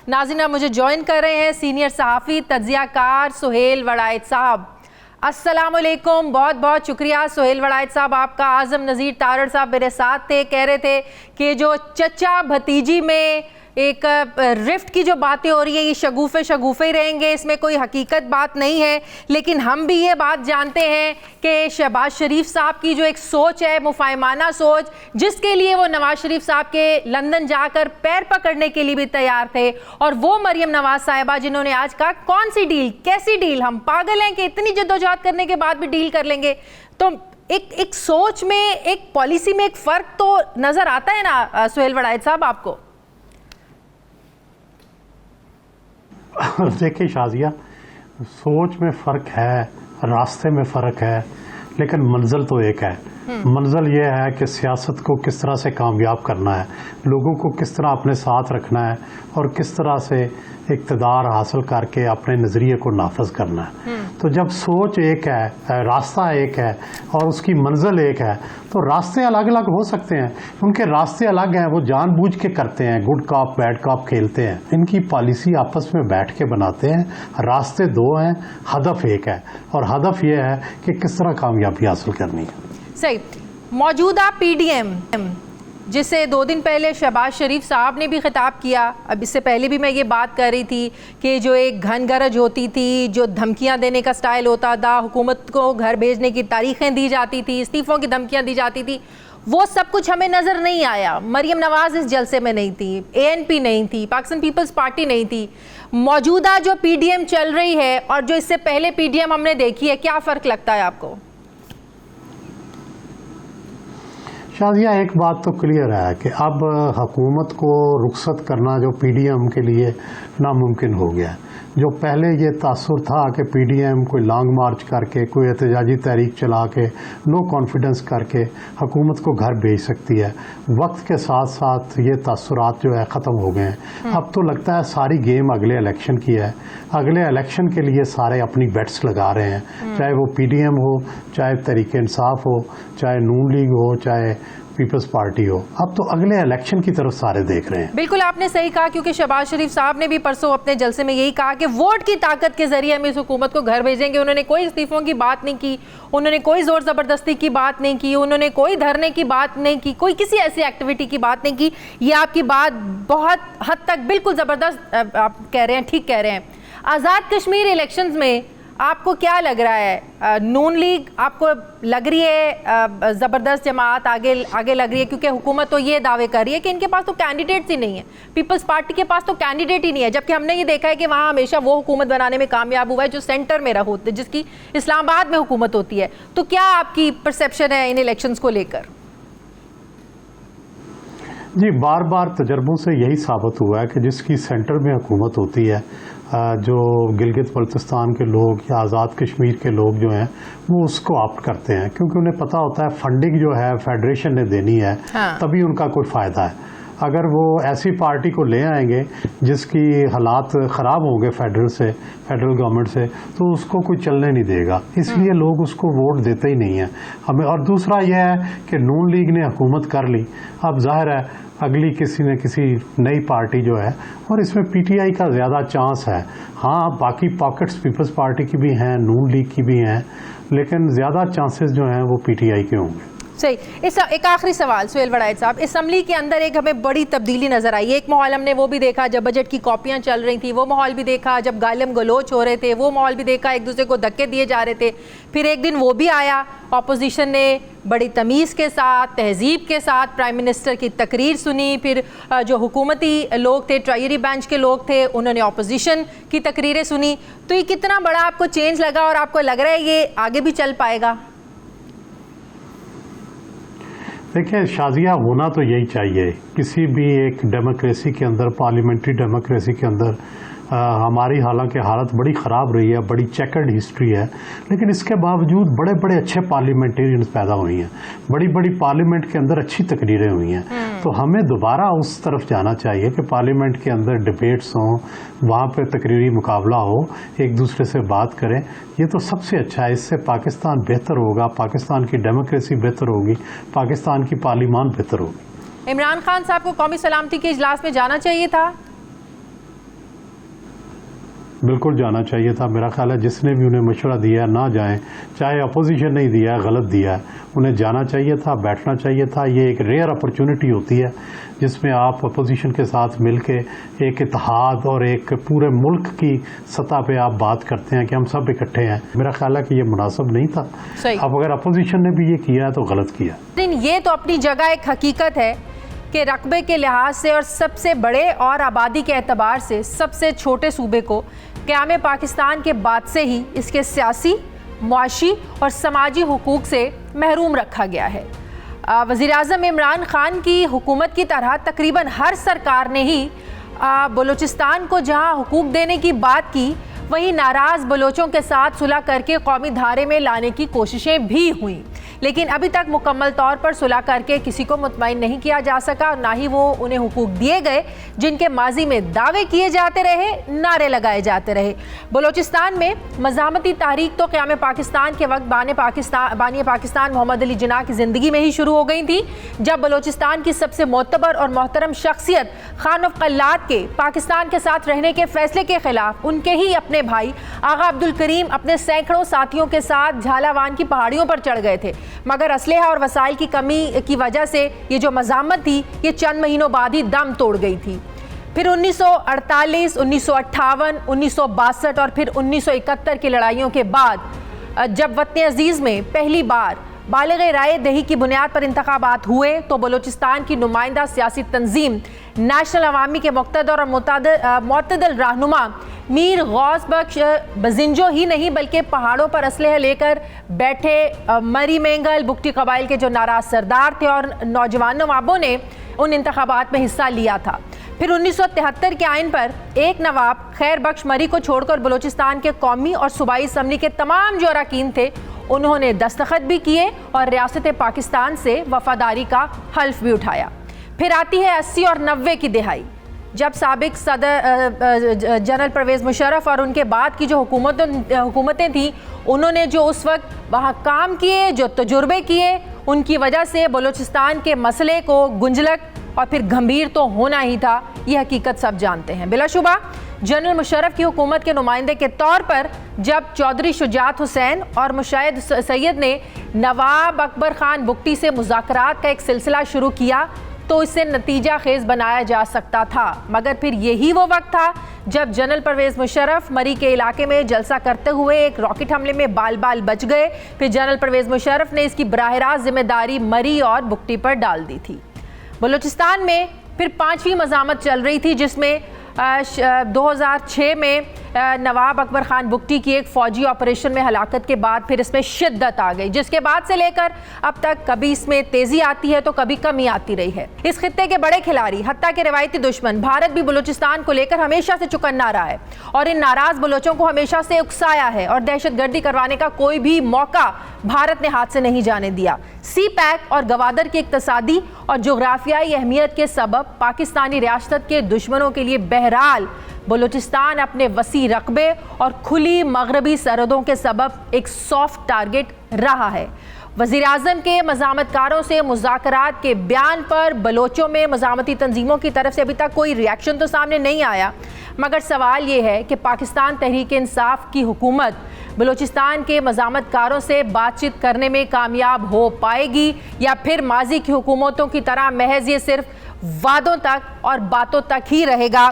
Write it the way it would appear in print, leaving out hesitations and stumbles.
नाज़रीन मुझे ज्वाइन कर रहे हैं सीनियर सहाफ़ी तज्ज़ियाकार सुहेल वड़ाइद साहब। अस्सलामुअलैकुम, बहुत बहुत शुक्रिया सुहेल वड़ाइद साहब आपका। आज़म नज़ीर तारड़ साहब मेरे साथ थे, कह रहे थे कि जो चचा भतीजी में एक रिफ्ट की जो बातें हो रही है ये शगुफ़े ही रहेंगे, इसमें कोई हकीकत बात नहीं है। लेकिन हम भी ये बात जानते हैं कि शहबाज शरीफ साहब की जो एक सोच है, मुफाहिमाना सोच, जिसके लिए वो नवाज शरीफ साहब के लंदन जाकर पैर पकड़ने के लिए भी तैयार थे, और वो मरियम नवाज साहिबा जिन्होंने आज कहा कौन सी डील, कैसी डील, हम पागल हैं कि इतनी जद्दोजहद करने के बाद भी डील कर लेंगे। तो एक सोच में, एक पॉलिसी में एक फ़र्क तो नज़र आता है ना सुहेल वड़ाइद साहब आपको? देखिए शाजिया, सोच में फ़र्क है, रास्ते में फ़र्क है, लेकिन मंजिल तो एक है। मंजिल ये है कि सियासत को किस तरह से कामयाब करना है, लोगों को किस तरह अपने साथ रखना है और किस तरह से इक़्तिदार हासिल करके अपने नज़रिए को नाफज करना है। तो जब सोच एक है, रास्ता एक है और उसकी मंजिल एक है, तो रास्ते अलग अलग हो सकते हैं, उनके रास्ते अलग हैं, वो जानबूझ के करते हैं, गुड कॉप बैड कॉप खेलते हैं। इनकी पॉलिसी आपस में बैठ के बनाते हैं, रास्ते दो हैं, हदफ एक है, और हदफ ये है कि किस तरह कामयाबी हासिल करनी है। सही। मौजूदा PDM जिसे 2 दिन पहले शहबाज शरीफ साहब ने भी खिताब किया, अब इससे पहले भी मैं ये बात कर रही थी कि जो एक घन गरज होती थी, जो धमकियां देने का स्टाइल होता था, हुकूमत को घर भेजने की तारीखें दी जाती थी, इस्तीफ़ों की धमकियां दी जाती थी, वो सब कुछ हमें नज़र नहीं आया। मरियम नवाज़ इस जलसे में नहीं थी, ANP नहीं थी, पाकिस्तान पीपल्स पार्टी नहीं थी। मौजूदा जो PDM चल रही है और जो इससे पहले PDM हमने देखी है, क्या फ़र्क लगता है आपको? शाजिया, एक बात तो क्लियर है कि अब हुकूमत को रुखसत करना जो PDM के लिए नामुमकिन हो गया है। जो पहले ये तासुर था कि PDM कोई लॉन्ग मार्च करके, कोई एहतजाजी तहरीक चला के, नो कॉन्फिडेंस करके हुकूमत को घर भेज सकती है, वक्त के साथ साथ ये तासुरात जो है ख़त्म हो गए हैं। अब तो लगता है सारी गेम अगले इलेक्शन की है, अगले इलेक्शन के लिए सारे अपनी बेट्स लगा रहे हैं, चाहे वो PDM हो, चाहे तहरीक इंसाफ हो, चाहे नून लीग हो, चाहे पीपल्स पार्टी हो। अब तो अगले इलेक्शन की तरफ सारे देख रहे हैं। बिल्कुल आपने सही कहा, क्योंकि शहबाज शरीफ साहब ने भी परसों अपने जलसे में यही कहा कि वोट की ताकत के जरिए हम इस हुकूमत को घर भेजेंगे। उन्होंने कोई इस्तीफों की बात नहीं की, उन्होंने कोई जोर जबरदस्ती की बात नहीं की, उन्होंने कोई धरने की बात नहीं की, कोई किसी ऐसी एक्टिविटी की बात नहीं की। ये आपकी बात बहुत हद तक बिल्कुल ज़बरदस्त आप कह रहे हैं, ठीक कह रहे हैं। आज़ाद कश्मीर इलेक्शंस में आपको क्या लग रहा है? नून लीग आपको लग रही है ज़बरदस्त जमात आगे लग रही है? क्योंकि हुकूमत तो ये दावे कर रही है कि इनके पास तो कैंडिडेट्स ही नहीं है, पीपल्स पार्टी के पास तो कैंडिडेट ही नहीं है, जबकि हमने ये देखा है कि वहाँ हमेशा वो हुकूमत बनाने में कामयाब हुआ है जो सेंटर में रहा होती है, जिसकी इस्लामाबाद में हुकूमत होती है। तो क्या आपकी परसेप्शन है इन इलेक्शंस को लेकर? जी, बार बार तजर्बों से यही साबित हुआ है कि जिसकी सेंटर में हुकूमत होती है, जो गिलगित बल्तिस्तान के लोग या आज़ाद कश्मीर के लोग जो हैं वो उसको ऑप्ट करते हैं, क्योंकि उन्हें पता होता है फंडिंग जो है फेडरेशन ने देनी है। हाँ। तभी उनका कोई फ़ायदा है। अगर वो ऐसी पार्टी को ले आएंगे जिसकी हालात ख़राब होंगे फेडरल गवर्नमेंट से, तो उसको कोई चलने नहीं देगा, इसलिए लोग उसको वोट देते ही नहीं हैं हमें। और दूसरा यह है कि नून लीग ने हुकूमत कर ली, अब जाहिर है अगली किसी न किसी नई पार्टी जो है, और इसमें PTI का ज़्यादा चांस है। हाँ, बाकी पॉकेट्स पीपल्स पार्टी की भी हैं, नून लीग की भी हैं, लेकिन ज़्यादा चांसेस जो हैं वो PTI के होंगे। सही। एक आखिरी सवाल सुहेल वड़ाइद साहब, असम्बली के अंदर एक हमें बड़ी तब्दीली नजर आई। एक माहौल हमने वो भी देखा जब बजट की कॉपियां चल रही थी, वो माहौल भी देखा जब गालिम गलोच हो रहे थे, वो माहौल भी देखा, एक दूसरे को धक्के दिए जा रहे थे। फिर एक दिन वो भी आया, अपोजिशन ने बड़ी तमीज़ के साथ, तहजीब के साथ प्राइम मिनिस्टर की तकरीर सुनी। फिर जो हुकूमती लोग थे, ट्रायरी बेंच के लोग थे, उन्होंने अपोजिशन की तकरीरें सुनी। तो ये कितना बड़ा आपको चेंज लगा और आपको लग रहा है ये आगे भी चल पाएगा? देखिए शाजिया, होना तो यही चाहिए किसी भी एक डेमोक्रेसी के अंदर, पार्लियामेंट्री डेमोक्रेसी के अंदर। हमारी हालांकि हालत बड़ी ख़राब रही है, बड़ी चेकर्ड हिस्ट्री है, लेकिन इसके बावजूद बड़े बड़े अच्छे पार्लियामेंटेरियंस पैदा हुई हैं, बड़ी बड़ी पार्लियामेंट के अंदर अच्छी तकरीरें हुई हैं। तो हमें दोबारा उस तरफ जाना चाहिए कि पार्लियामेंट के अंदर डिबेट्स हों, वहाँ पे तकरीरी मुकाबला हो, एक दूसरे से बात करें। ये तो सबसे अच्छा है, इससे पाकिस्तान बेहतर होगा, पाकिस्तान की डेमोक्रेसी बेहतर होगी, पाकिस्तान की पार्लियामान बेहतर होगी। इमरान खान साहब को कौमी सलामती के इजलास में जाना चाहिए था? बिल्कुल जाना चाहिए था। मेरा ख्याल है जिसने भी उन्हें मशवरा दिया है ना जाएं, चाहे अपोजिशन नहीं दिया है, गलत दिया है, उन्हें जाना चाहिए था, बैठना चाहिए था। ये एक रेयर अपॉर्चुनिटी होती है जिसमें आप अपोजिशन के साथ मिलके एक इत्तेहाद और एक पूरे मुल्क की सतह पे आप बात करते हैं कि हम सब इकट्ठे हैं। मेरा ख्याल है कि ये मुनासिब नहीं था। अब अगर अपोजिशन ने भी ये किया है तो गलत किया। लेकिन ये तो अपनी जगह एक हकीकत है कि रकबे के लिहाज से और सबसे बड़े और आबादी के एतबार से सबसे छोटे सूबे को क़याम पाकिस्तान के बाद से ही इसके सियासी, मुआशी और समाजी हुकूक से महरूम रखा गया है। वज़ीर-ए-आज़म इमरान खान की हुकूमत की तरह तकरीबन हर सरकार ने ही बलूचिस्तान को जहां हुकूक देने की बात की, वहीं नाराज़ बलोचों के साथ सुलह करके कौमी धारे में लाने की कोशिशें भी हुई, लेकिन अभी तक मुकम्मल तौर पर सुलह करके किसी को मुतमईन नहीं किया जा सका और ना ही वो उन्हें हुकूक दिए गए जिनके माजी में दावे किए जाते रहे, नारे लगाए जाते रहे। बलूचिस्तान में मज़ामती तहरीक तो क़याम पाकिस्तान के वक्त बानी पाकिस्तान मोहम्मद अली जिन्ना की ज़िंदगी में ही शुरू हो गई थी, जब बलूचिस्तान की सबसे मोतबर और मोहतरम शख्सियत खान क़ल्लात के पाकिस्तान के साथ रहने के फैसले के खिलाफ उनके ही अपने भाई आगा अब्दुल करीम अपने सैकड़ों साथियों के साथ झालावान की पहाड़ियों पर चढ़ गए थे, मगर असलहा और वसाइल की कमी की वजह से ये जो मज़ामत थी ये चंद महीनों बाद ही दम तोड़ गई थी। फिर 1948, 1958, 1962 और फिर 1971 की लड़ाइयों के बाद जब वतन अजीज़ में पहली बार बालिग़ राय दही की बुनियाद पर इंतखाबात हुए तो बलूचिस्तान की नुमाइंदा सियासी तंजीम नेशनल अवामी के मुक़्तदर और मुतअद्दिल रहनुमा मीर गौस बख्श बजिंजो ही नहीं बल्कि पहाड़ों पर असलहा लेकर बैठे मरी मेंगल बुगटी कबाइल के जो नाराज़ सरदार थे और नौजवान नवाबों ने उन इंतखाबात में हिस्सा लिया था। फिर 1973 के आइन पर एक नवाब खैर बख्श मरी को छोड़कर बलूचिस्तान के कौमी और सूबाई असम्बली के तमाम जो अरकान थे उन्होंने दस्तखत भी किए और रियासत पाकिस्तान से वफादारी का हल्फ भी उठाया। फिर आती है 80 और 90 की दिहाई, जब साबिक सदर जनरल परवेज़ मुशर्रफ और उनके बाद की जो हुकूमतें थीं उन्होंने जो उस वक्त वहाँ काम किए, जो तजुर्बे किए, उनकी वजह से बलूचिस्तान के मसले को गुंजलक और फिर गंभीर तो होना ही था, ये हकीकत सब जानते हैं। बिलाशुबा जनरल मुशर्रफ की हुकूमत के नुमाइंदे के तौर पर जब चौधरी शुजात हुसैन और मुशाहिद सैयद ने नवाब अकबर खान बुगटी से मुज़ाकरात का एक सिलसिला शुरू किया तो इसे नतीजा खेज बनाया जा सकता था, मगर फिर यही वो वक्त था जब जनरल परवेज़ मुशर्रफ मरी के इलाके में जलसा करते हुए एक रॉकेट हमले में बाल बाल बच गए। फिर जनरल परवेज़ मुशर्रफ ने इसकी बराह रास्त जिम्मेदारी मरी और बुगटी पर डाल दी थी। बलूचिस्तान में फिर 5वीं मज़ामत चल रही थी जिसमें 2006 में नवाब अकबर खान बुगटी की एक फ़ौजी ऑपरेशन में हलाकत के बाद फिर इसमें शिद्दत आ गई, जिसके बाद से लेकर अब तक कभी इसमें तेज़ी आती है तो कभी कमी आती रही है। इस खित्ते के बड़े खिलाड़ी हत्ता के रवायती दुश्मन भारत भी बलूचिस्तान को लेकर हमेशा से चौकन्ना रहा है और इन नाराज़ बलोचों को हमेशा से उकसाया है और दहशतगर्दी करवाने का कोई भी मौका भारत ने हाथ से नहीं जाने दिया। सी पैक और गवादर की इक्तसादी और जोग्राफियाई अहमियत के सबब पाकिस्तानी रियासत के दुश्मनों के लिए बहरहाल बलूचिस्तान अपने वसी रकबे और खुली मगरबी सरहदों के सबब एक सॉफ्ट टारगेट रहा है। वज़ीर-ए-आज़म के मज़ामतकारों से मुज़ाकरात के बयान पर बलोचों में मज़ामती तंजीमों की तरफ से अभी तक कोई रिएक्शन तो सामने नहीं आया, मगर सवाल ये है कि पाकिस्तान तहरीक इंसाफ की हुकूमत बलूचिस्तान के मज़ामतकारों से बातचीत करने में कामयाब हो पाएगी या फिर माजी की हुकूमतों की तरह महज ये सिर्फ वादों तक और बातों तक ही रहेगा।